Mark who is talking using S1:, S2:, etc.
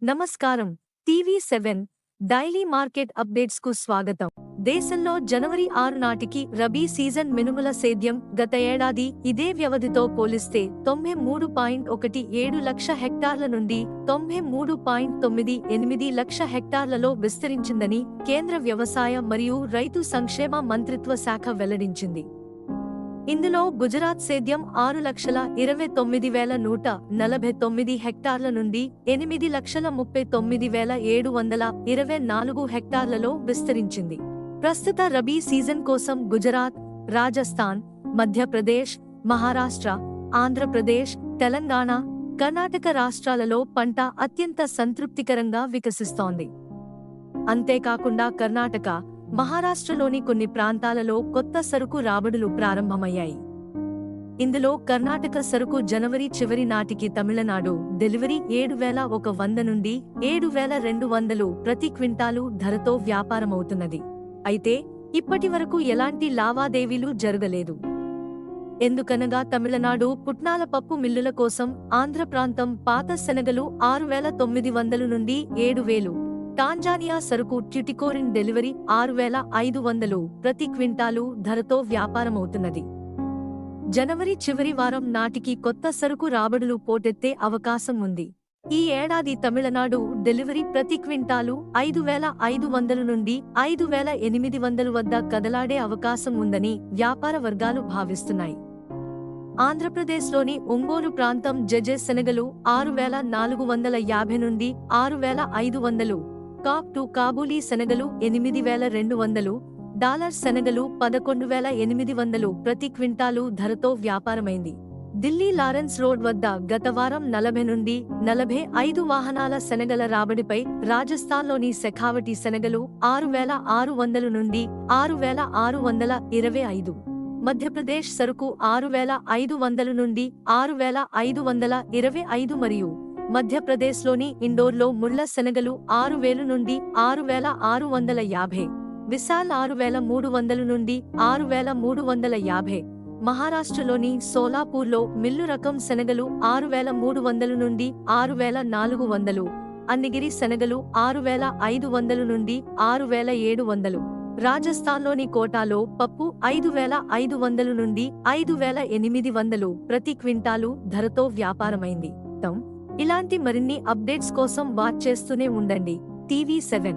S1: నమస్కారం. టీవీ7 daily market updates కు స్వాగతం. దేశంలో జనవరి 6 నాటికి రబీ సీజన్ మినుముల సేద్యం గత ఏడాది ఇదే వ్యవధితో పోలిస్తే 93.17 లక్ష హెక్టార్ల నుండి 93.98 లక్ష హెక్టార్లలో విస్తరించిందని కేంద్ర వ్యవసాయ మరియు రైతు సంక్షేమ మంత్రిత్వ శాఖ వెల్లడించింది. ఇందులో గుజరాత్ సేద్యం 6,29,149 హెక్టార్ల నుండి 8,39,724 హెక్టార్లలో విస్తరించింది. ప్రస్తుత రబీ సీజన్ కోసం గుజరాత్, రాజస్థాన్, మధ్యప్రదేశ్, మహారాష్ట్ర, ఆంధ్రప్రదేశ్, తెలంగాణ, కర్ణాటక రాష్ట్రాలలో పంట అత్యంత సంతృప్తికరంగా వికసిస్తోంది. అంతేకాకుండా కర్ణాటక, మహారాష్ట్రలోని కొన్ని ప్రాంతాలలో కొత్త సరుకు రాబడులు ప్రారంభమయ్యాయి. ఇందులో కర్ణాటక సరుకు జనవరి చివరి నాటికి తమిళనాడు డెలివరీ 7,100 నుండి 7,200 ప్రతి క్వింటాలు ధరతో వ్యాపారమవుతున్నది. అయితే ఇప్పటివరకు ఎలాంటి లావాదేవీలు జరగలేదు. ఎందుకనగా తమిళనాడు పుట్నాల పప్పు మిల్లుల కోసం ఆంధ్ర ప్రాంతం పాత శనగలు 6,900 నుండి 7,000, టాంజానియా సరుకు ట్యుటికోరిన్ డెలివరీ 6,500 ప్రతి క్వింటాలు ధరతో వ్యాపారమవుతున్నది. జనవరి చివరి వారం నాటికి కొత్త సరుకు రాబడులు పోటెత్తే అవకాశం ఉంది. ఈ ఏడాది తమిళనాడు డెలివరీ ప్రతి క్వింటాలు 5,500 నుండి 5,800 వద్ద కదలాడే అవకాశం ఉందని వ్యాపార వర్గాలు భావిస్తున్నాయి. ఆంధ్రప్రదేశ్లోని ఒంగోలు ప్రాంతం జెజె శనగలు 6,450 నుండి 6,500, కాక్ టు కాబూలీ శనగలు 8,200, డాలర్ శనగలు 11,800 ప్రతి క్వింటాలు ధరతో వ్యాపారమైంది. ఢిల్లీ లారెన్స్ రోడ్ వద్ద గత వారం 40 నుండి 45 వాహనాల శనగల రాబడిపై రాజస్థాన్లోని శెఖావటి శనగలు 6,600 నుండి 6,625, మధ్యప్రదేశ్ సరుకు 6,500 నుండి 6,525 మరియు మధ్యప్రదేశ్లోని ఇండోర్లో ముళ్ల శనగలు 6,000 నుండి 6,650, విశాల్ 6,300 నుండి 6,350, మహారాష్ట్రలోని సోలాపూర్లో మిల్లు రకం శనగలు 6,300 నుండి 6,400, అన్నిగిరి శనగలు 6,500 నుండి 6,700, రాజస్థాన్లోని కోటాలో పప్పు 5,500 నుండి 5,800 ప్రతి క్వింటాలు ధరతో వ్యాపారమైంది. ఇలాంటి మరిన్ని అప్డేట్స్ కోసం వాచ్ చేస్తూనే ఉండండి టీవీ7.